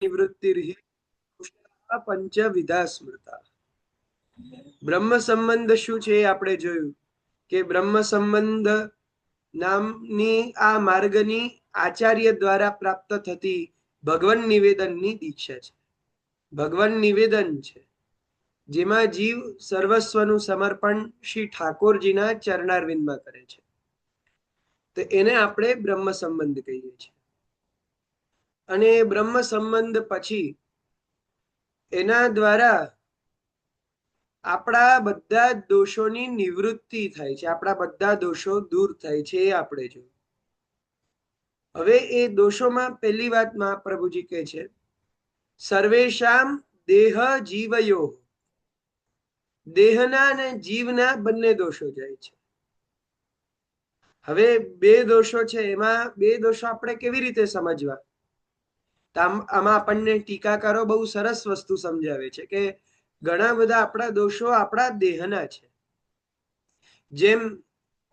નિવૃત્તિર્હિ પંચવિધા સ્મૃતા. બ્રહ્મ સંબંધ શું છે એ આપણે જોયું કે બ્રહ્મ સંબંધ નામની આ માર્ગની આચાર્ય દ્વારા પ્રાપ્ત થતી ભગવાન નિવેદનની દીક્ષા છે. ભગવાન નિવેદન છે જેમાં જીવ સર્વસ્વનું સમર્પણ શ્રી ઠાકોરજીના ચરણારવિંદમાં કરે છે. તો એને આપણે બ્રહ્મ સંબંધ કહીએ છીએ. અને બ્રહ્મ સંબંધ પછી એના દ્વારા આપણા બધા દોષોની નિવૃત્તિ થાય છે, આપણા બધા દોષો દૂર થાય છે, એ આપણે જોયું. હવે એ દોષોમાં પહેલી વાત મહાપ્રભુજી કહે છે સર્વેશામ દેહ જીવયો. દેહના અને જીવના બંને દોષો જાય છે. હવે બે દોષો છે, એમાં બે દોષો આપણે કેવી રીતે સમજવા? આમાં આપણને ટીકાકારો બહુ સરસ વસ્તુ સમજાવે છે કે ઘણા બધા આપણા દોષો આપણા દેહના છે. જેમ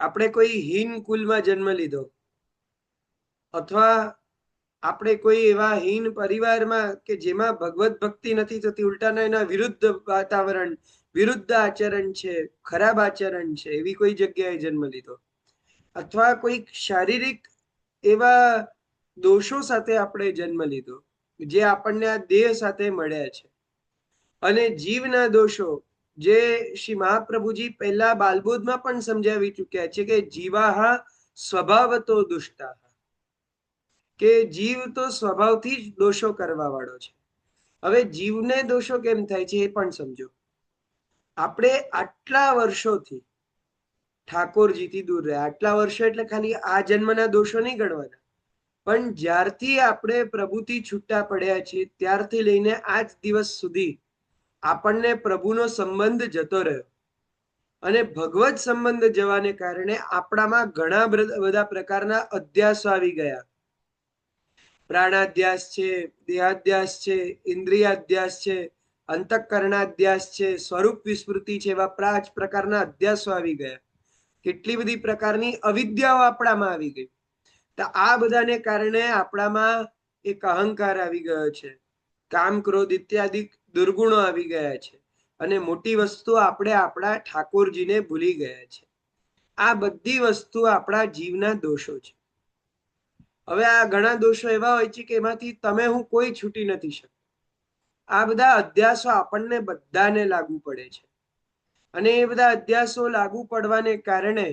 આપણે કોઈ હીન કુલમાં જન્મ લીધો અથવા આપણે કોઈ એવા હીન પરિવારમાં કે જેમાં ભગવત ભક્તિ નથી થતી, ઉલટાના એના વિરુદ્ધ વાતાવરણ, વિરુદ્ધ આચરણ છે, ખરાબ આચરણ છે, એવી કોઈ જગ્યાએ જન્મ લીધો, અથવા કોઈ શારીરિક એવા દોષો સાથે આપણે જન્મ લીધો જે આપણને આ દેહ સાથે મળ્યા છે. અને જીવના દોષો જે શ્રી મહાપ્રભુજી પહેલા બાલબોધમાં પણ સમજાવી ચુક્યા છે કે જીવાહા સ્વભાવતો દુષ્ટા, કે જીવ તો સ્વભાવથી જ દોષો કરવા વાળો છે. હવે જીવને દોષો કેમ થાય છે એ પણ સમજો. આપણે આટલા વર્ષોથી ઠાકોરજીથી દૂર રહ્યા, આટલા વર્ષો એટલે ખાલી આ જન્મના દોષો નહીં ગણવાના, પણ જ્યારથી આપણે પ્રભુથી છૂટા પડ્યા છીએ ત્યારથી લઈને આજ દિવસ સુધી આપણને પ્રભુનો સંબંધ જતો રહ્યો. અને ભગવત સંબંધ જવાને કારણે આપણામાં ઘણા બધા પ્રકારના અધ્યાસો આવી ગયા. પ્રાણાધ્યાસ છે, દેહાધ્યાસ છે, ઇન્દ્રિયાધ્યાસ છે, અંતઃકરણાધ્યાસ છે, સ્વરૂપ વિસ્મૃતિ છે, એવા 5 પ્રકારના અધ્યાસો આવી ગયા. કેટલી બધી પ્રકારની અવિદ્યાઓ આપણામાં આવી ગઈ. તો આ બધાને કારણે આપણામાં એક અહંકાર આવી ગયો છે, કામ ક્રોધ ઇત્યાદિ દુર્ગુણો આવી ગયા છે, અને મોટી વસ્તુ આપણે આપણા ઠાકોરજીને ભૂલી ગયા છે. આ બધી વસ્તુ આપણા જીવના દોષો છે. હવે આ ઘણા દોષો એવા હોય છે કે એમાંથી તમે હું કોઈ છૂટી નથી શકતા. આ બધા અધ્યાસો આપણને બધાને લાગુ પડે છે, અને એ બધા અધ્યાસો લાગુ પડવાને કારણે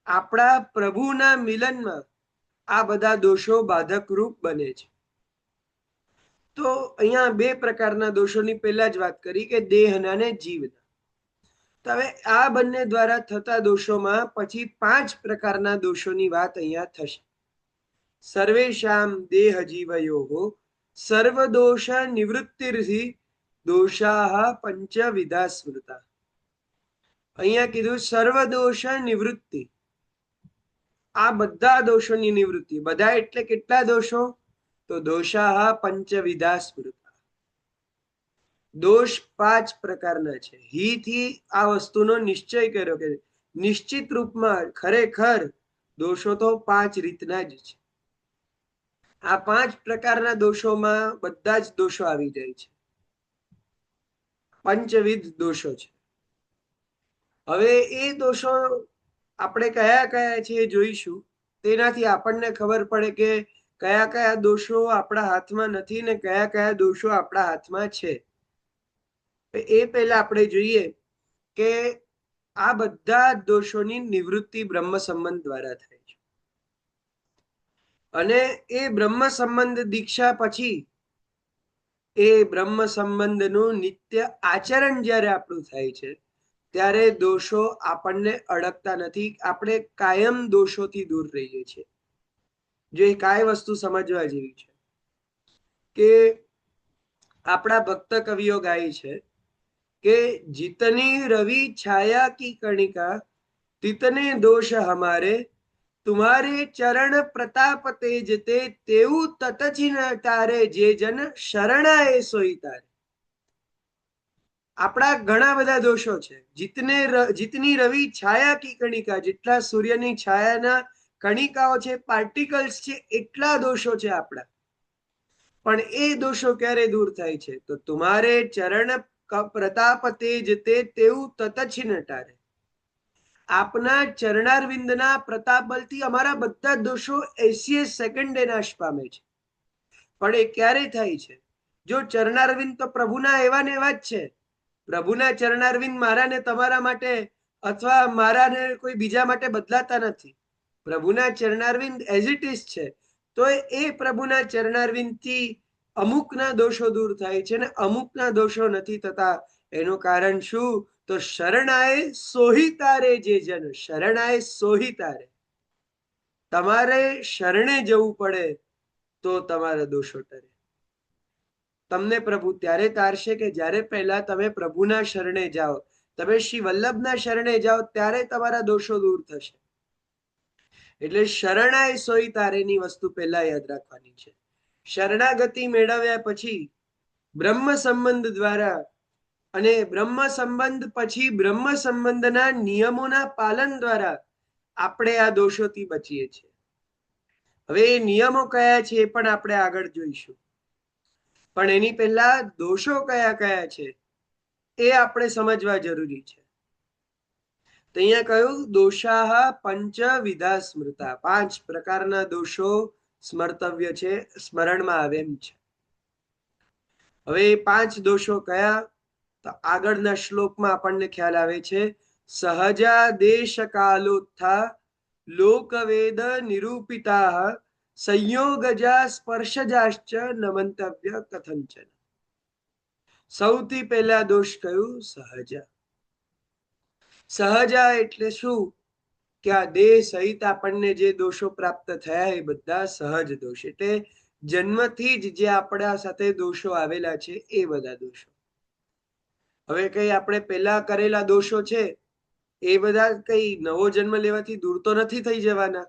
આપણા પ્રભુના મિલનમાં આ બધા દોષો બાધક રૂપ બને છે. તો અહીંયા બે પ્રકારના દોષોની પહેલા જ વાત કરી કે દેહના અને જીવના. તો હવે આ બંને દ્વારા થતા દોષોમાં પછી 5 પ્રકારના દોષોની વાત અહીંયા થશે. સર્વેશામ દેહ જીવયો સર્વદોષ નિવૃત્તિર્હિ દોષાઃ પંચવિધા સ્મૃતા. અહીંયા કીધું સર્વદોષ નિવૃત્તિ, આ બધા દોષોની નિવૃત્તિ. બધા એટલે કેટલા દોષો? તો દોષાઃ પંચવિધા સ્મૃતા. દોષ 5 પ્રકારના છે. હી થી આ વસ્તુનો નિશ્ચય કર્યો કે નિશ્ચિત રૂપમાં ખરેખર દોષો તો 5 રીતના જ છે. આ 5 પ્રકારના દોષોમાં બધા જ દોષો આવી જાય છે. પંચવિધ દોષો છે. હવે એ દોષો આપણે કયા કયા છે એ જોઈશું. તેનાથી આપણને ખબર પડે કે કયા કયા દોષો આપણા હાથમાં નથી ને કયા કયા દોષો આપણા હાથમાં છે. એ પહેલા આપણે જોઈએ કે આ બધા દોષોની નિવૃત્તિ બ્રહ્મ સંબંધ દ્વારા થાય છે. અને એ બ્રહ્મ સંબંધ દીક્ષા પછી એ બ્રહ્મ સંબંધનું નિત્ય આચરણ જ્યારે આપણું થાય છે ત્યારે દોષો આપણને અડકતા નથી. આપણે કાયમ દોષોથી દૂર રહીએ છીએ. જો એ કાંઈ વસ્તુ સમજવા જેવી છે કે આપણા ભક્ત કવિઓ ગાય છે કે જીતની રવિ છાયા કી કણિકા तितने दोष हमारे तुम्हारे चरण प्रताप तेजते तेऊ ततचिन तारे जे जन शरणाए सोई तारे. આપણા ઘણા બધા દોષો છે. જીતની રવિ છાયા કી કણિકા, જેટલા સૂર્યની છાયાના કણિકાઓ છે, પાર્ટિકલ્સ છે, એટલા દોષો છે આપણા. પણ એ દોષો ક્યારે દૂર થાય છે? તો તુમારે ચરણ પ્રતાપ તેજ તે તેવું તત છીન ટારે. આપના ચરણારવિંદના પ્રતાપ બલથી અમારા બધા દોષો 80 સેકન્ડે નાશ પામે છે. પણ એ ક્યારે થાય છે? જો ચરણારવિંદ તો પ્રભુના એવા ને એવા જ છે. પ્રભુના ચરણારવિંદ મારા ને તમારા માટે અથવા મારા ને કોઈ બીજા માટે બદલાતા નથી. પ્રભુના ચરણારવિંદ એઝ ઇટ ઇઝ છે. તો એ પ્રભુના ચરણારવિંદ થી અમુકના દોષો દૂર થાય છે ને અમુકના દોષો નથી થતા. એનું કારણ શું? તો શરણાએ સોહિતારે જે જન, શરણાએ સોહિતારે, તમારે શરણે જવું પડે તો તમારા દોષો ટરે. તમને પ્રભુ ત્યારે તારશે કે જ્યારે પહેલા તમે પ્રભુના શરણે જાઓ, તમે શ્રી વલ્લભના શરણે જાઓ, ત્યારે તમારા દોષો દૂર થશે. એટલે શરણાએ સોઈ તારેની વસ્તુ પહેલા યાદ રાખવાની છે. શરણાગતિ મેળવ્યા પછી બ્રહ્મ સંબંધ દ્વારા અને બ્રહ્મ સંબંધ પછી બ્રહ્મ સંબંધના નિયમોના પાલન દ્વારા આપણે આ દોષોથી બચીએ છીએ. હવે એ નિયમો કયા છે એ પણ આપણે આગળ જોઈશું. પણ એની પહેલા દોષો કયા કયા છે એ આપણે સમજવા જરૂરી છે. તો અહીંયા કહ્યું દોષાહ પંચવિધા સ્મૃતા, 5 પ્રકારના દોષો સ્મર્તવ્ય છે, સ્મરણમાં આવે એમ છે. હવે 5 દોષો કયા? તો આગળના શ્લોકમાં આપણને ખ્યાલ આવે છે. સહજા દેશ કાલોત્થા લોકવેદ નિરૂપિતા સંયોગજા સ્પર્શજાશ્ચ ન મંતવ્ય કથંચન. સૌથી પહેલા દોષ કયું? સહજા. સહજા એટલે શું? કે આ દેહ સહિત આપણને જે દોષો પ્રાપ્ત થયા એ બધા સહજ દોષ, એટલે જન્મથી જ જે આપણા સાથે દોષો આવેલા છે એ બધા દોષો. હવે કઈ આપણે પહેલા કરેલા દોષો છે એ બધા કઈ નવો જન્મ લેવાથી દૂર તો નથી થઈ જવાના.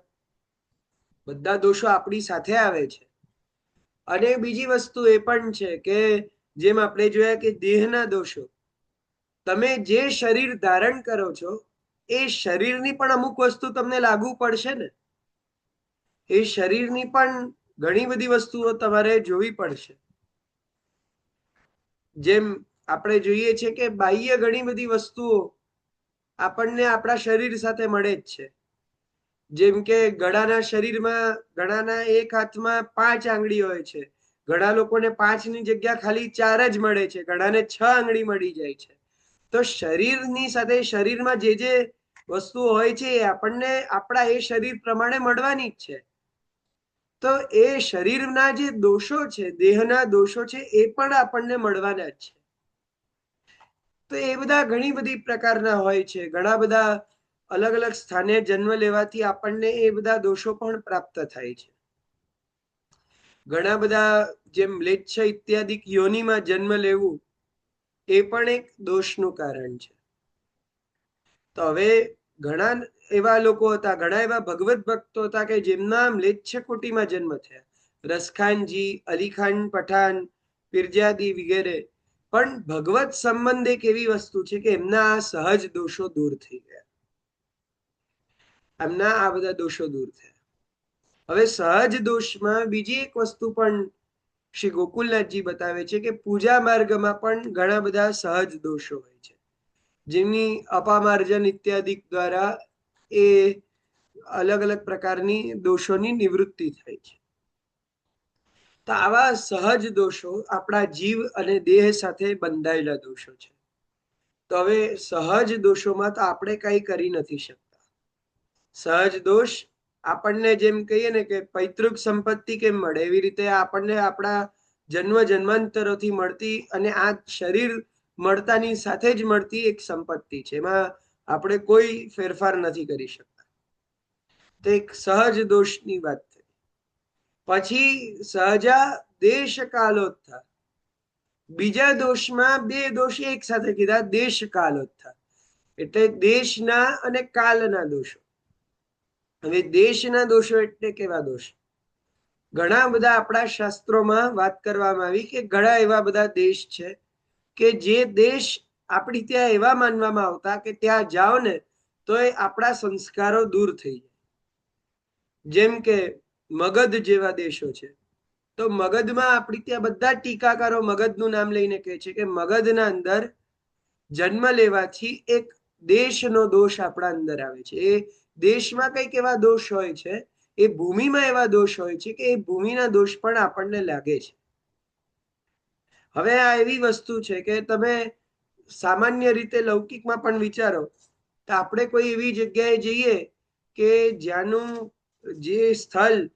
બધા દોષો આપણી સાથે આવે છે. અને બીજી વસ્તુ એ પણ છે કે જેમ આપણે જોયા કે દેહના દોષો, તમે જે શરીર ધારણ કરો છો એ શરીરની પણ અમુક વસ્તુ તમને લાગુ પડશે ને. એ શરીરની પણ ઘણી બધી વસ્તુઓ તમારે જોવી પડશે. જેમ આપણે જોઈએ છે કે બાહ્ય ઘણી બધી વસ્તુઓ આપણને આપણા શરીર સાથે મળે જ છે. જેમ કે ઘણાના શરીરમાં, ઘણાના એક હાથમાં 5 આંગળી હોય છે, ઘણા લોકોને 5ની જગ્યા ખાલી 4 જ મળે છે, ઘણાને 6 આંગળી મળી જાય છે. તો શરીરની સાથે શરીરમાં જે જે વસ્તુઓ હોય છે એ આપણને આપણા એ શરીર પ્રમાણે મળવાની જ છે. તો એ શરીરના જે દોષો છે, દેહના દોષો છે, એ પણ આપણને મળવાના જ છે. તો એ બધા ઘણી બધી પ્રકારના હોય છે. ઘણા બધા અલગ અલગ સ્થાને જન્મ લેવાથી આપણને એ બધા દોષો પણ પ્રાપ્ત થાય છે. ઘણા બધા જેમ મ્લેચ્છ ઇત્યાદિ યોનિમાં જન્મ લેવું એ પણ એક દોષનું કારણ છે. તો હવે ઘણા એવા લોકો હતા, ઘણા એવા ભગવત ભક્તો હતા કે જેમના મ્લેચ્છ કોટીમાં જન્મ થયા, રસખાનજી, અલીખાન પઠાણ, પીરજાદી વગેરે. પણ ભગવત સંબંધ એક એવી વસ્તુ છે કે એમના આ સહજ દોષો દૂર થઈ ગયા. એમના આ બધા દોષો દૂર થયા. હવે સહજ દોષમાં બીજી એક વસ્તુ પણ શ્રી ગોકુલનાથજી બતાવે છે કે પૂજા માર્ગમાં પણ ઘણા બધા સહજ દોષો હોય છે, જેમની અપામાર્જન ઇત્યાદિ દ્વારા એ અલગ અલગ પ્રકારની દોષોની નિવૃત્તિ થાય છે. તો આવા સહજ દોષો આપણા જીવ અને દેહ સાથે બંધાયેલા દોષો છે. તો હવે સહજ દોષોમાં તો આપણે કઈ કરી નથી શકતા. સહજ દોષ આપણને જેમ કહીએ ને કે પૈતૃક સંપત્તિ કેમ મળે, એવી રીતે આપણને આપણા જન્મ જન્માંતરોથી મળતી અને આ શરીર મળતાની સાથે જ મળતી એક સંપત્તિ છે, એમાં આપણે કોઈ ફેરફાર નથી કરી શકતા. તો એક સહજ દોષની વાત થઈ. પછી સહજા દેશ કાલોત્થા. બીજા દોષમાં 2 દોષ એક સાથે કીધા, દેશ કાલોત્થા એટલે દેશના અને કાલના દોષો. હવે દેશના દોષો એટલે કેવા દોષ? ઘણા બધા આપણા શાસ્ત્રોમાં વાત કરવામાં આવી કે ઘણા એવા બધા દેશ છે કે જે દેશ આપણી ત્યાં એવા માનવામાં આવતા કે ત્યાં જાઓ ને તો એ આપણા સંસ્કારો દૂર થઈ જાય. જેમ કે મગધ જેવા દેશો છે, તો મગધમાં આપણી ત્યાં બધા ટીકાકારો મગધનું નામ લઈને કહે છે કે મગધના અંદર જન્મ લેવાથી એક દેશનો દોષ આપણા અંદર આવે છે. એ દેશમાં કંઈક એવા દોષ હોય છે, એ ભૂમિમાં એવા દોષ હોય છે કે એ ભૂમિના દોષ પણ આપણને લાગે છે. હવે આ એવી વસ્તુ છે કે તમે સામાન્ય રીતે લૌકિકમાં પણ વિચારો તો આપણે કોઈ એવી જગ્યાએ જઈએ કે જ્યાંનું જે સ્થળ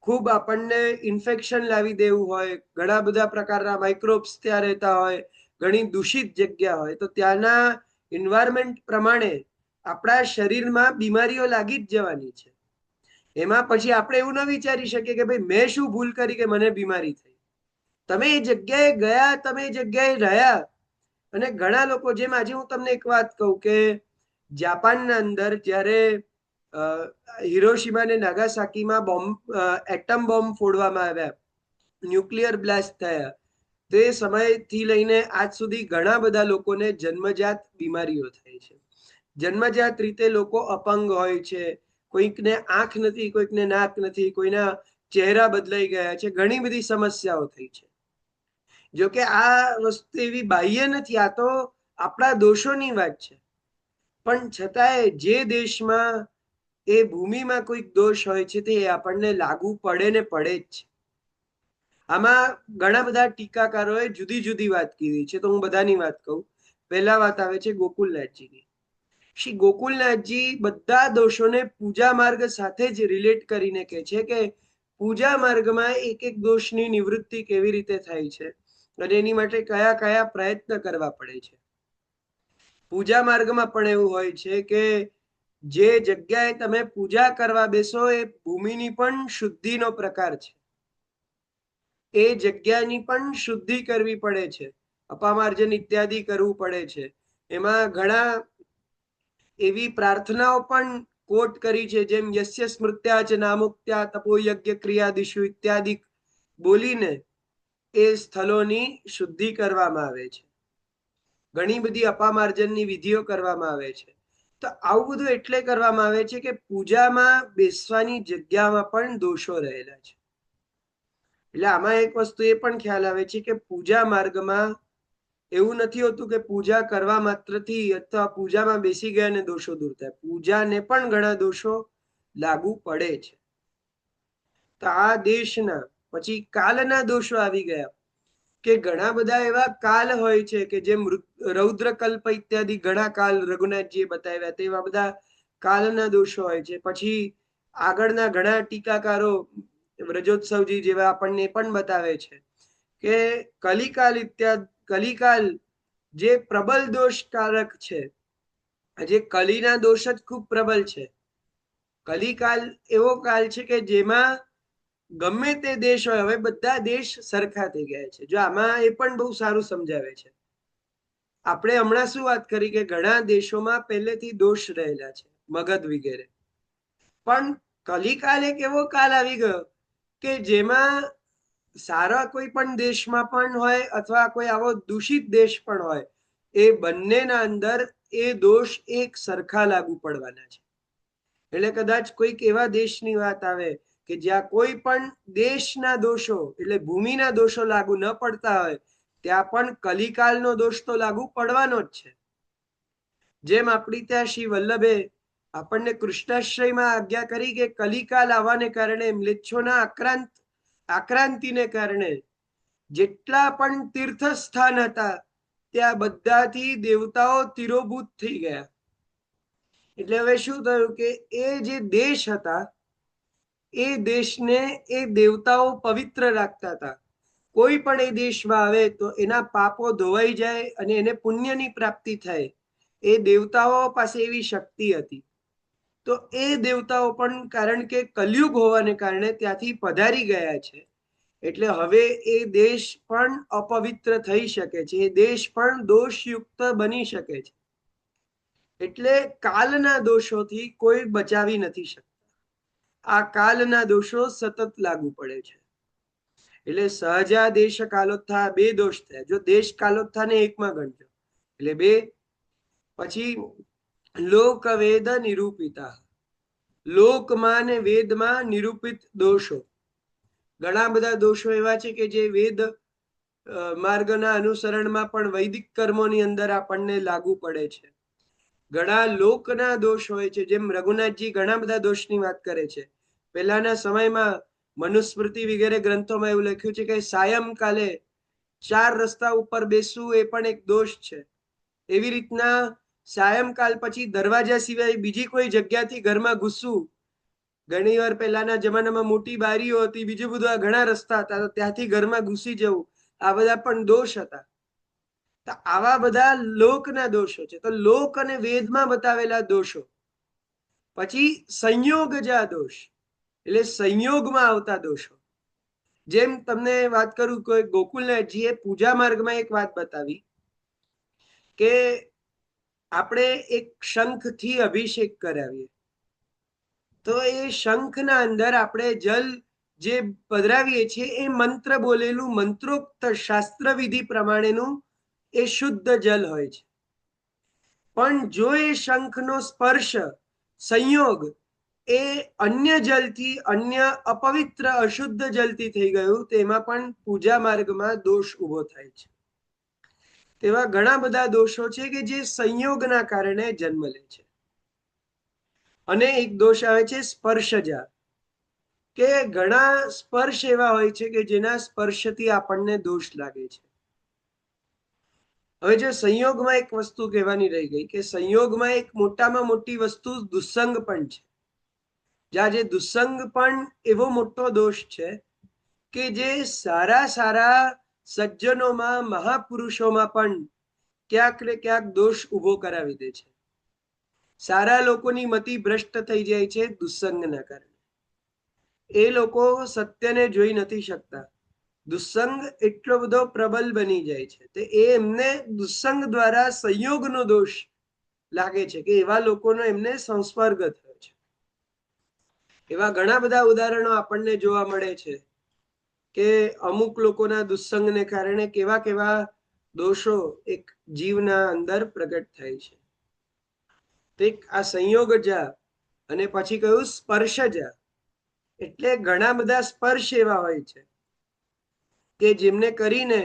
ખૂબ આપણને ઇન્ફેક્શન લાવી દેવું હોય, ઘણા બધા પ્રકારના માઇક્રોબ્સ ત્યાં રહેતા હોય, ઘણી દૂષિત જગ્યા હોય, તો ત્યાંના એન્વાયરમેન્ટ પ્રમાણે આપણા શરીરમાં બીમારીઓ લાગી જ જવાની છે. એમાં પછી આપણે એવું ન વિચારી શકીએ કે ભાઈ મેં શું ભૂલ કરી કે મને બીમારી થઈ. તમે એ જગ્યાએ ગયા, તમે એ જગ્યાએ રહ્યા. અને ઘણા લોકો, જેમ આજે હું તમને એક વાત કહું કે જાપાનના અંદર જ્યારે હિરોશિમા અને નાગાસાકીમાં એટમ બોમ્બ ફોડવામાં આવ્યા, ન્યુક્લિયર બ્લાસ્ટ થયા, તે સમયથી લઈને આજ સુધી ઘણા બધા લોકોને જન્મજાત બીમારીઓ થાય છે. જન્મજાત રીતે લોકો અપંગ હોય છે, કોઈકને આંખ નથી, કોઈકને નાક નથી, કોઈના ચહેરા બદલાઈ ગયા છે, ઘણી બધી સમસ્યાઓ થઈ છે. જો કે આ વસ્તુ એવી બાહ્ય નથી, આ તો આપણા દોષોની વાત છે. પણ છતાંય જે દેશમાં એ ભૂમિમાં કોઈક દોષ હોય છે તે આપણને લાગુ પડે ને પડે જ છે. આમાં ઘણા બધા ટીકાકારોએ જુદી જુદી વાત કીધી છે, તો હું બધાની વાત કહું. પહેલા વાત આવે છે ગોકુલનાથજીની. શ્રી ગોકુલનાથજી બધા દોષોને પૂજા માર્ગ સાથે જ રિલેટ કરીને કહે છે કે પૂજા માર્ગમાં એક એક દોષની નિવૃત્તિ કેવી રીતે થાય છે અને એની માટે કયા કયા પ્રયત્ન કરવા પડે છે. પૂજા માર્ગમાં પણ એવું હોય છે કે જે જગ્યાએ તમે પૂજા કરવા બેસો એ ભૂમિની પણ શુદ્ધિનો પ્રકાર છે. એ જગ્યાની પણ શુદ્ધિ કરવી પડે છે, અપામાર્જન ઇત્યાદિ કરવું પડે છે. એમાં ઘણા એવી પ્રાર્થનાઓ પણ કોટ કરી છે, જેમ યસ્ય સ્મૃત્યા ચ નામુક્ત્યા તપોયજ્ઞ ક્રિયાદિશુ ઇત્યાદિ બોલીને એ સ્થળોની શુદ્ધિ કરવામાં આવે છે. ઘણી બધી અપામાર્જનની વિધિઓ કરવામાં આવે છે. તો આવું બધું એટલે કરવામાં આવે છે કે પૂજામાં બેસવાની જગ્યામાં પણ દોષો રહેલા છે. એટલે આમાં એક વસ્તુ એ પણ ખ્યાલ આવે છે કે પૂજા માર્ગમાં એવું નથી હોતું કે પૂજા કરવા માત્રથી અથવા પૂજામાં બેસી ગયા ને દોષો દૂર થાય. પૂજાને પણ ઘણા દોષો લાગુ પડે છે. તો આ દેશના પછી કાલના દોષો આવી ગયા કે ઘણા બધા એવા કાલ હોય છે કે જેમ રૌદ્રકલ્પ ઇત્યાદિ ઘણા કાલ રઘુનાથજીએ બતાવ્યા, તેવા બધા કાલના દોષો હોય છે. પછી આગળના ઘણા ટીકાકારો વ્રજોત્સવજી જેવા આપણને પણ બતાવે છે કે કલિકાલ ઇત્યાદિ, કલિકાલ જે પ્રબલ દોષકારક છે, જે કલીના દોષ જ ખૂબ પ્રબલ છે. કલિકાલ એવો કાલ છે કે જેમાં ગમે તે દેશ હોય, હવે બધા દેશ સરખા થઈ ગયા છે. જો આમાં એ પણ બહુ સારું સમજાવે છે. આપણે હમણાં શું વાત કરી કે ઘણા દેશોમાં પહેલેથી દોષ રહેલા છે, મગધ વગેરે. પણ કલિકાલ એક એવો કાલ આવી ગયો કે જેમાં સારા કોઈ પણ દેશમાં પણ હોય અથવા કોઈ આવો દૂષિત દેશ પણ હોય, એ બંનેના અંદર એ દોષ એક સરખા લાગુ પડવાના છે. એટલે કદાચ કોઈક એવા દેશની વાત આવે કે જ્યાં કોઈ પણ દેશના દોષો એટલે ભૂમિના દોષો લાગુ ન પડતા હોય, ત્યાં પણ કલિકાલનો દોષ તો લાગુ પડવાનો જ છે. જેમ આપણી ત્યાં શ્રી વલ્લભે આપણને કૃષ્ણાશ્રયમાં આજ્ઞા કરી કે કલિકાલ આવવાને કારણે મ્લેચ્છોના આક્રાંતિને કારણે જેટલા પણ તીર્થ સ્થાન હતા ત્યાં બધાથી દેવતાઓ તિરોભૂત થઈ ગયા. એટલે હવે શું થયું કે એ જે દેશ હતા એ દેશને એ દેવતાઓ પવિત્ર રાખતા હતા. કોઈ પણ એ દેશમાં આવે તો એના પાપો ધોવાઈ જાય અને એને પુણ્યની પ્રાપ્તિ થાય. એ દેવતાઓ પાસે એવી શક્તિ હતી. તો એ દેવતાઓ પણ કારણ કે કલયુગ હોવાને કારણે ત્યાંથી પધારી ગયા છે, એટલે હવે એ દેશ પણ અપવિત્ર થઈ શકે છે, એ દેશ પણ દોષયુક્ત બની શકે છે. એટલે કાલના દોષોથી કોઈ બચાવી નથી શકતા. આ કાલના દોષો સતત લાગુ પડે છે. એટલે સહજા દેશ કાલોત્થા બે દોષ થયા. જો દેશ કાલોત્થા ને એકમાં ગણજો એટલે બે. પછી લોક વેદ નિરૂપિતા, લોકમાં ને વેદમાં નિરૂપિત દોષો. ઘણા બધા દોષો એવા છે કે જે વેદ માર્ગના અનુસરણમાં પણ વૈદિક કર્મોની અંદર આપણને લાગુ પડે છે. ઘણા લોકના દોષ હોય છે, જેમ રઘુનાથજી ઘણા બધા દોષની વાત કરે છે. પહેલાના સમયમાં મનુસ્મૃતિ વગેરે ગ્રંથોમાં એવું લખ્યું છે કે સાયંકાલે 4 રસ્તા ઉપર બેસવું એ પણ એક દોષ છે. એવી રીતના સાયંકાલ પછી દરવાજા સિવાય બીજી કોઈ જગ્યાથી ઘરમાં ઘૂસવું, ઘણી વાર પહેલાના જમાનામાં મોટી બારીઓ હતી, બીજું બધું, આ ઘણા રસ્તા હતા, તો ત્યાંથી ઘરમાં ઘૂસી જવું, આ બધા પણ દોષ હતા. તો આવા બધા લોકના દોષો છે. તો લોક અને વેદમાં બતાવેલા દોષો. પછી સંયોગજા દોષ, એટલે સંયોગમાં આવતા દોષો. જેમ તમને વાત કરું, કોઈ ગોકુલનાથજીએ પૂજા માર્ગમાં એક વાત બતાવી કે આપણે એક શંખથી અભિષેક કરાવીએ, તો એ શંખના અંદર આપણે જલ જે પધરાવીએ છીએ એ મંત્ર બોલેલું, મંત્રોક્ત શાસ્ત્ર વિધિ પ્રમાણેનું એ શુદ્ધ જલ હોય છે. પણ જો એ શંખનો સ્પર્શ, સંયોગ એ અન્ય જલથી, અન્ય અપવિત્ર અશુદ્ધ જલથી થઈ ગયું, તેમાં પણ પૂજા માર્ગમાં દોષ ઉભો થાય છે. તેવા ઘણા બધા દોષો છે કે જે સંયોગના કારણે જન્મ લે છે. અને એક દોષ આવે છે સ્પર્શજા, કે ઘણા સ્પર્શ એવા હોય છે કે જેના સ્પર્શથી આપણને દોષ લાગે છે. હવે જો સંયોગમાં એક વસ્તુ કહેવાની રહી ગઈ કે સંયોગમાં એક મોટામાં મોટી વસ્તુ દુસ્સંગ પણ છે. જ્યાં જે દુસ્સંગ પણ એવો મોટો દોષ છે કે જે સારા સારા સજ્જનોમાં, મહાપુરુષોમાં પણ ક્યાંક ને ક્યાંક દોષ ઉભો કરાવી દે છે. સારા લોકોની મતિ ભ્રષ્ટ થઈ જાય છે દુસ્સંગના કારણે. એ લોકો સત્યને જોઈ નથી શકતા. દુસ્સંગ એટલો બધો પ્રબલ બની જાય છે, તો એમને દુસ્સંગ દ્વારા સંયોગનો દોષ લાગે છે કે એવા લોકોનો એમને સંસ્પર્ગ થયો છે. એવા ઘણા બધા ઉદાહરણો આપણને જોવા મળે છે કે અમુક લોકોના દુસ્સંગને કારણે કેવા કેવા દોષો એક જીવના અંદર પ્રગટ થાય છે. એક આ સંયોગજા, અને પછી કયું સ્પર્શજા, એટલે ઘણા બધા સ્પર્શ એવા હોય છે કે જેમને કરીને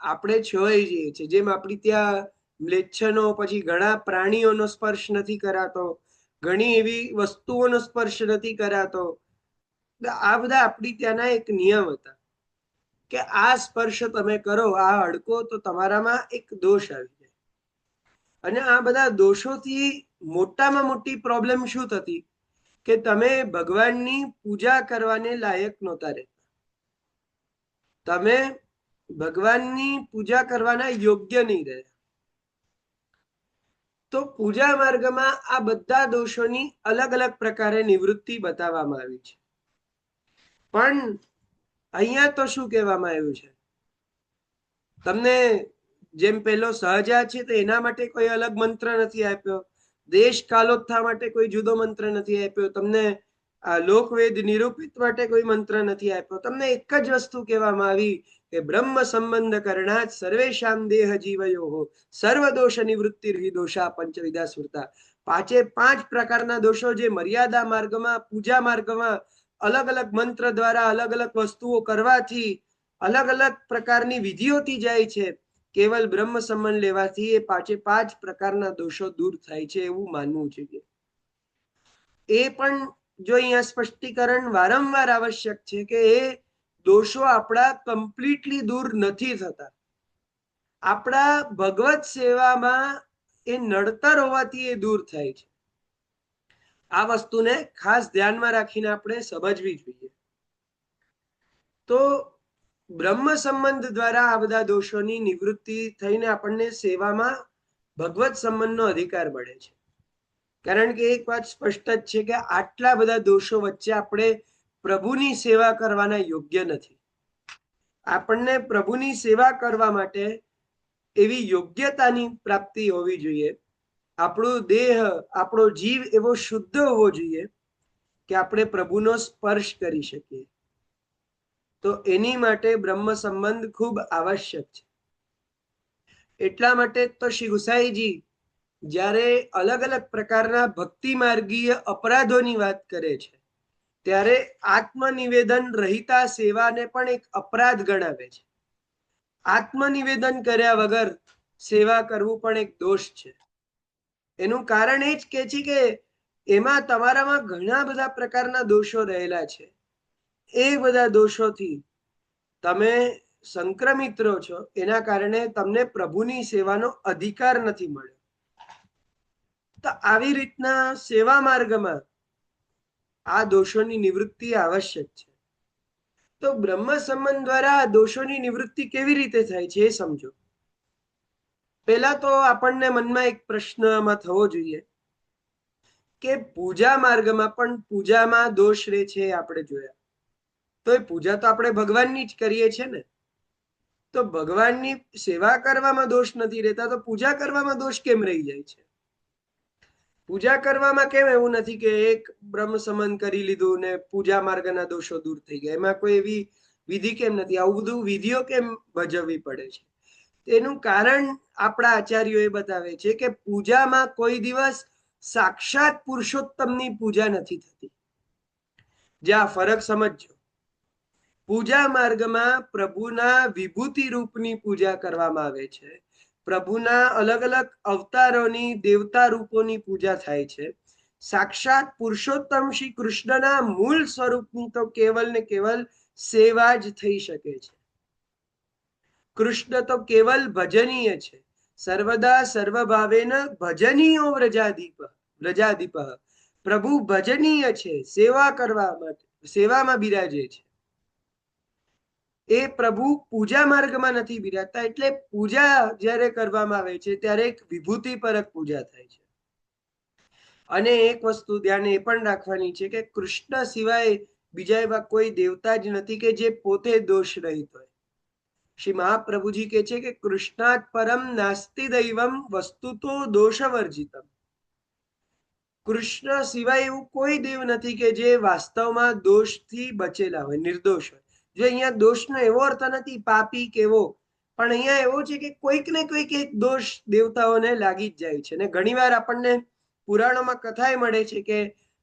આપણે છોવાઈ જઈએ છીએ. જેમ આપણી ત્યાં મ્લેચ્છનો, પછી ઘણા પ્રાણીઓનો સ્પર્શ નથી કરાતો, ઘણી એવી વસ્તુઓનો સ્પર્શ નથી કરાતો. આ બધા આપણી ત્યાંના એક નિયમ હતા કે આ સ્પર્શ તમે કરો, આ હડકો, તો તમારામાં એક દોષ આવી જાય. અને આ બધા દોષોથી મોટામાં મોટી પ્રોબ્લેમ શું થતી કે તમે ભગવાનની પૂજા કરવાને લાયક નહોતા રહેતા. તમે ભગવાનની પૂજા કરવાના યોગ્ય નહીં રહ્યા. તો પૂજા માર્ગમાં આ બધા દોષોની અલગ અલગ પ્રકારે નિવૃત્તિ બતાવવામાં આવી છે. પણ અહીંયા તો શું કહેવામાં આવ્યું છે, તમને જેમ પેલો સહજા છે તો એના માટે કોઈ અલગ મંત્ર નથી આપ્યો, દેશ કાલોત્થા માટે કોઈ જુદો મંત્ર નથી આપ્યો, તમને આ લોકવેદ નિરૂપિત માટે કોઈ મંત્ર નથી આપ્યો. તમને એક જ વસ્તુ કહેવામાં આવી કે બ્રહ્મ સંબંધ કરણાત સર્વેશામ દેહ જીવયો સર્વ દોષ નિવૃત્તિ દોષા પંચવિધા સ્મૃતા. 5 પ્રકારના દોષો જે મર્યાદા માર્ગમાં, પૂજા માર્ગમાં અલગ અલગ મંત્ર દ્વારા અલગ અલગ વસ્તુઓ કરવાથી, અલગ અલગ પ્રકારની વિધિઓથી જાય છે, કેવલ બ્રહ્મ સંબંધ લેવાથી એ 5 પ્રકારના દોષો દૂર થાય છે, એવું માનવું જોઈએ. એ પણ જો અહીંયા સ્પષ્ટીકરણ વારંવાર આવશ્યક છે કે એ દોષો આપણા કમ્પ્લીટલી દૂર નથી થતા. આપણા ભગવત સેવામાં એ નડતર હોવાથી એ દૂર થાય છે. આ વસ્તુને ખાસ ધ્યાનમાં રાખીને આપણે સમજવી જોઈએ. તો બ્રહ્મ સંબંધ દ્વારા આ બધા દોષોની નિવૃત્તિ થઈને આપણને સેવામાં ભગવત સંબંધનો અધિકાર મળે છે. કારણ કે એક વાત સ્પષ્ટ જ છે કે આટલા બધા દોષો વચ્ચે આપણે પ્રભુની સેવા કરવાના યોગ્ય નથી. આપણને પ્રભુની સેવા કરવા માટે એવી યોગ્યતાની પ્રાપ્તિ હોવી જોઈએ. આપણો દેહ, આપણો જીવ એવો શુદ્ધ હોવો જોઈએ કે આપણે પ્રભુનો સ્પર્શ કરી શકીએ. તો એની માટે બ્રહ્મ સંબંધ ખૂબ આવશ્યક છે. એટલા માટે તો શ્રી ગુસાઈજી જ્યારે અલગ અલગ પ્રકારના ભક્તિ માર્ગીય અપરાધોની વાત કરે છે, ત્યારે આત્મનિવેદન રહિતા સેવાને પણ એક અપરાધ ગણાવે છે. આત્મનિવેદન કર્યા વગર સેવા કરવું પણ એક દોષ છે. એનું કારણ એ જ કે છે કે એમાં તમારામાં ઘણા બધા પ્રકારના દોષો રહેલા છે. એ બધા દોષોથી તમે સંક્રમિત રહો છો, એના કારણે તમને પ્રભુની સેવાનો અધિકાર નથી મળ્યો. તો આવી રીતના સેવા માર્ગમાં આ દોષોની નિવૃત્તિ આવશ્યક છે. તો બ્રહ્મ સંબંધ દ્વારા આ દોષોની નિવૃત્તિ કેવી રીતે થાય છે એ સમજો. પહેલા તો આપણને મનમાં એક પ્રશ્નમાં થવો જોઈએ કે પૂજા માર્ગમાં પણ પૂજામાં દોષ રહે છે આપણે જોયા. તો એ પૂજા તો આપણે ભગવાનની જ કરીએ છીએ ને, તો ભગવાનની સેવા કરવામાં દોષ નથી રહેતા, તો પૂજા કરવામાં દોષ કેમ રહી જાય છે? પૂજા કરવામાં કેમ એવું નથી કે એક બ્રહ્મ સંબંધ કરી લીધું ને પૂજા માર્ગના દોષો દૂર થઈ ગયા? એમાં કોઈ એવી વિધિ કેમ નથી? આવું બધું વિધિઓ કેમ ભજવવી પડે છે? તેનું કારણ આપણા આચાર્યો એ બતાવે છે કે પૂજામાં કોઈ દિવસ સાક્ષાત પુરુષોત્તમની પૂજા નથી થતી. જ્યાં ફરક સમજજો. પૂજા માર્ગમાં પ્રભુના વિભૂતિ રૂપની પૂજા કરવામાં આવે છે. પ્રભુના અલગ અલગ અવતારોની દેવતા રૂપોની પૂજા થાય છે. સાક્ષાત પુરુષોત્તમ શ્રી કૃષ્ણના મૂળ સ્વરૂપની તો કેવલ ને કેવલ સેવા જ થઈ શકે છે. કૃષ્ણ તો કેવલ ભજનીય છે. સર્વદા સર્વભાવેન ભજનીયો વ્રજાદીપ. પ્રભુ ભજનીય છે, સેવા કરવા માટે સેવામાં બિરાજે છે. એ પ્રભુ પૂજા માર્ગમાં નથી બિરાજતા. એટલે પૂજા જ્યારે કરવામાં આવે છે ત્યારે એક વિભૂતિ પરક પૂજા થાય છે. અને એક વસ્તુ ધ્યાન એ પણ રાખવાની છે કે કૃષ્ણ સિવાય બીજા એવા કોઈ દેવતા જ નથી કે જે પોતે દોષ રહિત હોય. શ્રી મહાપ્રભુજી કહે છે કે કૃષ્ણાત પરમ નાસ્તિ દૈવમ વસ્તુતો દોષવર્જિતમ. કૃષ્ણ સિવાય એવું કોઈ દેવ નથી કે જે વાસ્તવમાં દોષથી બચેલા હોય, નિર્દોષ હોય. જો અહીંયા દોષનો એવો અર્થ નથી પાપી કેવો, પણ અહીંયા એવો છે કે કોઈક ને કોઈક એક દોષ દેવતાઓને લાગી જ જાય છે. ને ઘણીવાર આપણને પુરાણોમાં કથાએ મળે છે કે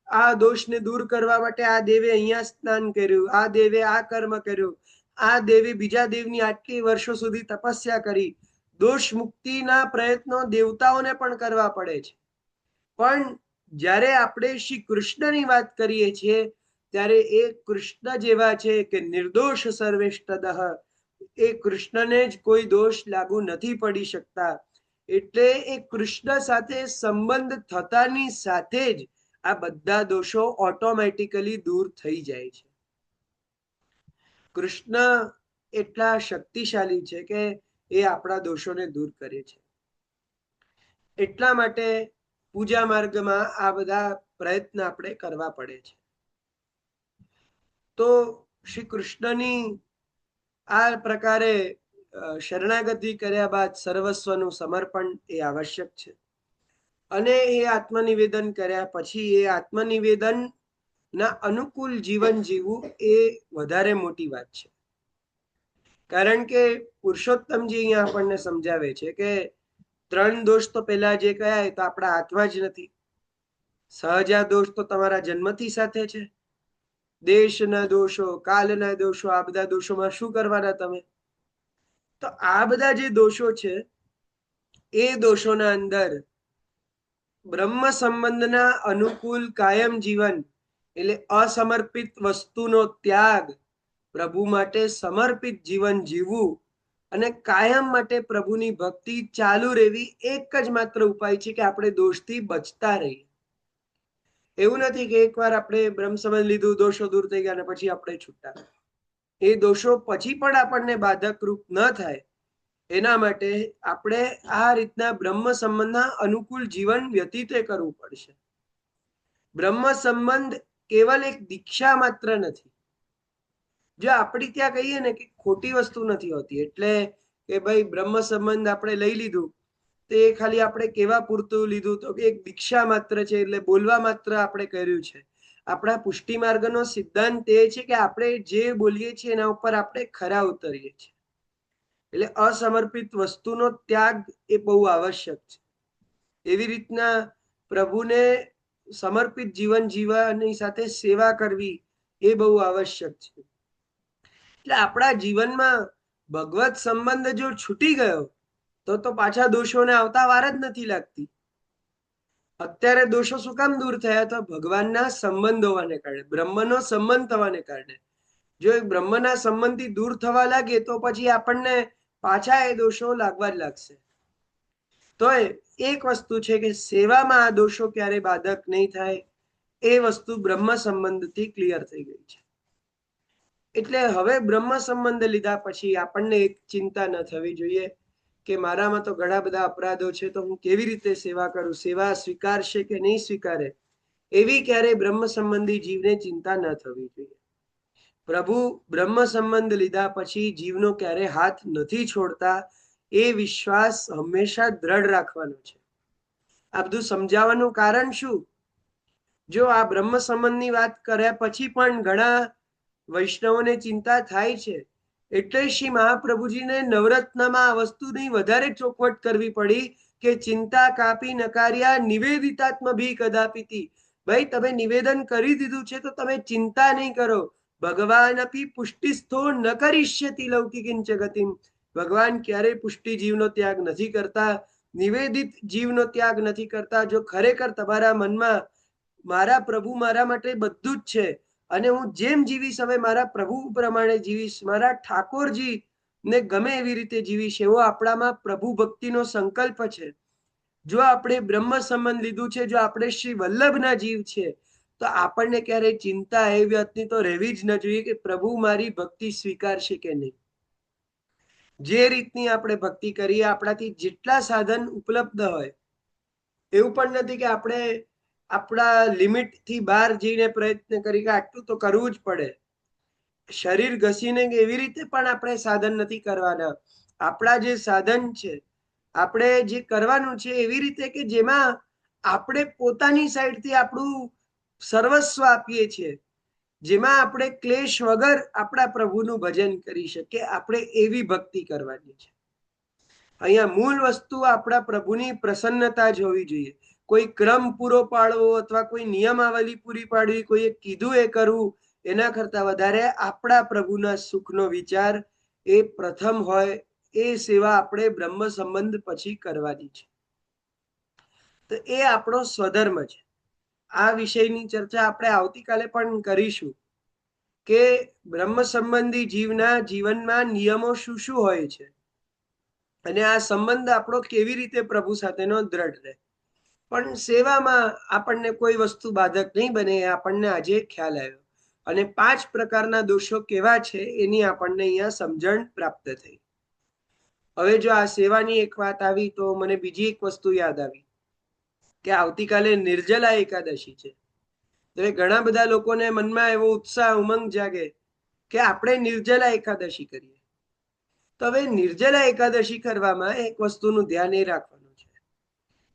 આ દોષને દૂર કરવા માટે આ દેવે અહીંયા સ્નાન કર્યું, આ દેવે આ કર્મ કર્યું, આ દેવી બીજા દેવની આટલી વર્ષો સુધી તપસ્યા કરી. દોષ મુક્તિના પ્રયત્નો દેવતાઓને પણ કરવા પડે છે. પણ જ્યારે આપણે શ્રી કૃષ્ણની વાત કરીએ છીએ ત્યારે એ કૃષ્ણ જેવા છે કે નિર્દોષ સર્વેષ્ટદઃ. એ કૃષ્ણને જ કોઈ દોષ લાગુ નથી પડી શકતા. એટલે એ કૃષ્ણ સાથે સંબંધ થતાની સાથે જ આ બધા દોષો ઓટોમેટિકલી દૂર થઈ જાય છે. કૃષ્ણ એટલા શક્તિશાળી છે કે એ આપણા દોષોને દૂર કરે છે. એટલા માટે પૂજા માર્ગમાં આ બધા પ્રયત્ન આપણે કરવા પડે છે. તો શ્રી કૃષ્ણની આ પ્રકારે શરણાગતિ કર્યા બાદ સર્વસ્વનું સમર્પણ એ આવશ્યક છે. અને એ આત્મનિવેદન કર્યા પછી એ આત્મનિવેદન ના અનુકૂળ જીવન જીવવું એ વધારે મોટી વાત છે. કારણ કે પુરુષોત્તમજી અહીંયા આપણને સમજાવે છે કે 3 દોષ તો પહેલા જે કયા એ તો આપણા હાથમાં જ નથી. સહજા દોષ તો તમારા જન્મથી સાથે છે. દેશના દોષો, કાલના દોષો, આ બધા દોષોમાં શું કરવાના તમે? તો આ બધા જે દોષો છે એ દોષોના અંદર બ્રહ્મ સંબંધના અનુકૂળ કાયમ જીવન એટલે અસમર્પિત વસ્તુનો ત્યાગ, પ્રભુ માટે સમર્પિત જીવન જીવવું અને કાયમ માટે પ્રભુની ભક્તિ ચાલુ રહેવી એક જ માત્ર ઉપાય છે કે આપણે દોષથી બચતા રહીએ. એવું નથી કે એકવાર આપણે બ્રહ્મ સંબંધ લીધું, દોષો દૂર થઈ ગયા અને પછી આપણે છૂટા. એ દોષો પછી પણ આપણને બાધક રૂપ ન થાય એના માટે આપણે આ રીતના બ્રહ્મ સંબંધના અનુકૂળ જીવન વ્યતીત કરવું પડશે. બ્રહ્મ સંબંધ કેવલ એક દીક્ષા માત્ર નથી. જો આપણે ત્યાં કહીએ ને કે ખોટી વસ્તુ નથી હોતી. એટલે કે ભાઈ બ્રહ્મ સંબંધ આપણે લઈ લીધું તે ખાલી આપણે કેવા પૂરતું લીધું તો એક દીક્ષા માત્ર છે, એટલે બોલવા માત્ર આપણે કર્યું છે. આપણા પુષ્ટિ માર્ગનો સિદ્ધાંત એ છે કે આપણે જે બોલીએ છીએ એના ઉપર આપણે ખરા ઉતરીએ છીએ. એટલે અસમર્પિત વસ્તુનો ત્યાગ એ બહુ આવશ્યક છે. એવી રીતના પ્રભુને સમર્પિત જીવન જીવવાની સાથે સેવા કરવી એ બહુ આવશ્યક છે. એટલે આપણા જીવનમાં ભગવત સંબંધ જો છૂટી ગયો તો પાછા દોષોને આવતા વાર જ નથી લાગતી. અત્યારે દોષો શું કામ દૂર થયા? તો ભગવાનના સંબંધ હોવાને કારણે, બ્રહ્મનો સંબંધ થવાને કારણે. જો એ બ્રહ્મના સંબંધથી દૂર થવા લાગે તો પછી આપણને પાછા એ દોષો લાગવા જ લાગશે. તો એક વસ્તુ છે કે સેવામાં આ દોષો ક્યારે બાધક નહીં થાય, એ વસ્તુ બ્રહ્મ સંબંધથી ક્લિયર થઈ ગઈ છે. એટલે હવે બ્રહ્મ સંબંધ લીધા પછી આપણને એક ચિંતા ન થવી જોઈએ કે મારામાં તો ઘણા બધા અપરાધો છે, તો હું કેવી રીતે સેવા કરું, સેવા સ્વીકારશે કે નહીં સ્વીકારે, એવી ક્યારેય બ્રહ્મ સંબંધી જીવને ચિંતા ન થવી જોઈએ. પ્રભુ બ્રહ્મ સંબંધ લીધા પછી જીવનો ક્યારે હાથ નથી છોડતા, એ વિશ્વાસ હંમેશા દ્રઢ રાખવાનો છે. આ બધું સમજાવવાનું કારણ શું? જો આ બ્રહ્મ સંબંધની વાત કર્યા પછી પણ ઘણા વૈષ્ણવોને ચિંતા થાય છે, એટલે શ્રી મહાપ્રભુજીને નવરત્નમાં આ વસ્તુની વધારે ચોખવટ કરવી પડી કે ચિંતા કાપી નકાર્યા નિવેદિતાત્મ ભી કદાપિતી. ભાઈ, તમે નિવેદન કરી દીધું છે તો તમે ચિંતા નહીં કરો. ભગવાન અપી પુષ્ટિસ્થો ન કરિષ્યતિ લૌકિકિંચ ગતિમ. ભગવાન ક્યારેય પુષ્ટિ જીવનો ત્યાગ નથી કરતા, નિવેદિત જીવનો ત્યાગ નથી કરતા. જો ખરેખર તમારા મનમાં મારા પ્રભુ મારા માટે બધું જ છે અને હું જેમ જીવીશ હવે મારા પ્રભુ પ્રમાણે જીવીશ, મારા ઠાકોરજી ને ગમે એવી રીતે જીવીશ, એવો આપણામાં પ્રભુ ભક્તિનો સંકલ્પ છે. જો આપણે બ્રહ્મ સંબંધ લીધું છે, જો આપણે શ્રી વલ્લભના જીવ છે, તો આપણને ક્યારેય ચિંતા એ વાતની તો રહેવી જ ન જોઈએ કે પ્રભુ મારી ભક્તિ સ્વીકારશે કે નહીં. જે રીતની આપણે ભક્તિ કરીએ, આપણાથી જેટલા સાધન ઉપલબ્ધ હોય, એવું પણ નથી કે આપણે આપણા લિમિટથી બહાર જઈને પ્રયત્ન કરી કે આટલું તો કરવું જ પડે. શરીર ઘસીને એવી રીતે પણ આપણે સાધન નથી કરવાના. આપણા જે સાધન છે, આપણે જે કરવાનું છે એવી રીતે કે જેમાં આપણે પોતાની સાઈડથી આપણું સર્વસ્વ આપીએ છીએ, જેમાં આપણે ક્લેશ વગર આપણા પ્રભુનું ભજન કરી શકીએ, આપણે એવી ભક્તિ કરવાની છે. અહીંયા મૂળ વસ્તુ આપણા પ્રભુની પ્રસન્નતા જ હોવી જોઈએ. કોઈ ક્રમ પૂરો પાડવો અથવા કોઈ નિયમાવલી પૂરી પાડવી, કોઈએ કીધું એ કરવું, એના કરતા વધારે આપણા પ્રભુના સુખનો વિચાર એ પ્રથમ હોય. એ સેવા આપણે બ્રહ્મ સંબંધ પછી કરવાની છે. તો એ આપણો સ્વધર્મ છે. આ વિષયની ચર્ચા આપણે આવતીકાલે પણ કરીશું કે બ્રહ્મ સંબંધી જીવના જીવનમાં નિયમો શું શું હોય છે અને આ સંબંધ આપણો કેવી રીતે પ્રભુ સાથેનો દ્રઢ રહે. પણ સેવામાં આપણને કોઈ વસ્તુ બાધક નહીં બને, એ આપણને આજે ખ્યાલ આવ્યો. અને 5 પ્રકારના દોષો કેવા છે એની આપણને અહીંયા સમજણ પ્રાપ્ત થઈ. હવે જો આ સેવાની એક વાત આવી તો મને બીજી એક વસ્તુ યાદ આવી કે આવતીકાલે નિર્જલા એકાદશી છે. તો એ ઘણા બધા લોકોને મનમાં એવો ઉત્સાહ, ઉમંગ જાગે કે આપણે નિર્જલા એકાદશી કરીએ. તો હવે નિર્જલા એકાદશી કરવામાં એક વસ્તુનું ધ્યાન એ રાખવાનું છે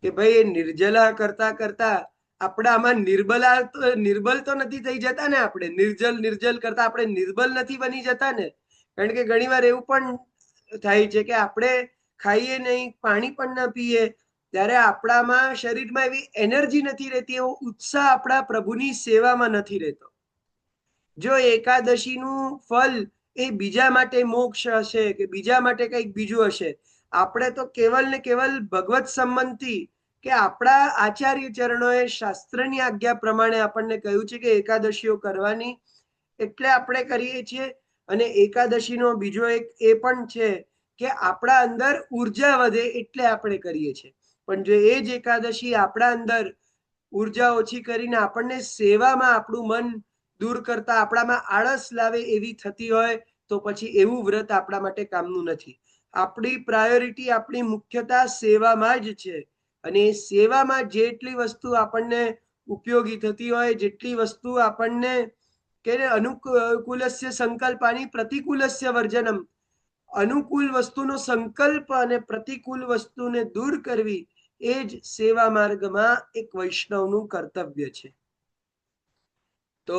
કે ભાઈ એ નિર્જલા કરતા કરતા આપણા આમાં નિર્બલ તો નથી થઈ જતા ને? આપણે નિર્જલ કરતા આપણે નિર્બલ નથી બની જતા ને? કારણ કે ઘણીવાર એવું પણ થાય છે કે આપણે ખાઈએ નહીં, પાણી પણ ન પીએ, ત્યારે આપણામાં શરીરમાં એવી એનર્જી નથી રહેતી, એવો ઉત્સાહ આપણા પ્રભુની સેવામાં નથી રહેતો. જો એકાદશીનું ફળ એ બીજા માટે મોક્ષ હશે કે બીજા માટે કંઈક બીજું હશે, આપણે તો કેવલ ને કેવલ ભગવત સંબંધથી કે આપણા આચાર્ય ચરણોએ શાસ્ત્રની આજ્ઞા પ્રમાણે આપણને કહ્યું છે કે એકાદશીઓ કરવાની, એટલે આપણે કરીએ છીએ. અને એકાદશીનો બીજો એક એ પણ છે કે આપણા અંદર ઉર્જા વધે એટલે આપણે કરીએ છીએ. પણ જો એ જ એકાદશી આપણા અંદર ઉર્જા ઓછી કરીને આપણને સેવામાં આપણું મન દૂર કરતા આપણામાં આળસ લાવે એવી થતી હોય તો પછી એવું વ્રત આપણા માટે કામનું નથી. આપણી પ્રાયોરિટી, આપણી મુખ્યતા સેવામાં જ છે. અને એ સેવામાં જેટલી વસ્તુ આપણને ઉપયોગી થતી હોય, જેટલી વસ્તુ આપણને કે અનુકૂલસ્ય સંકલ્પાની પ્રતિકૂલસ્ય વર્જનમ, અનુકૂળ વસ્તુનો સંકલ્પ અને પ્રતિકૂળ વસ્તુને દૂર કરવી, એ જ સેવા માર્ગમાં એક વૈષ્ણવનું કર્તવ્ય છે. તો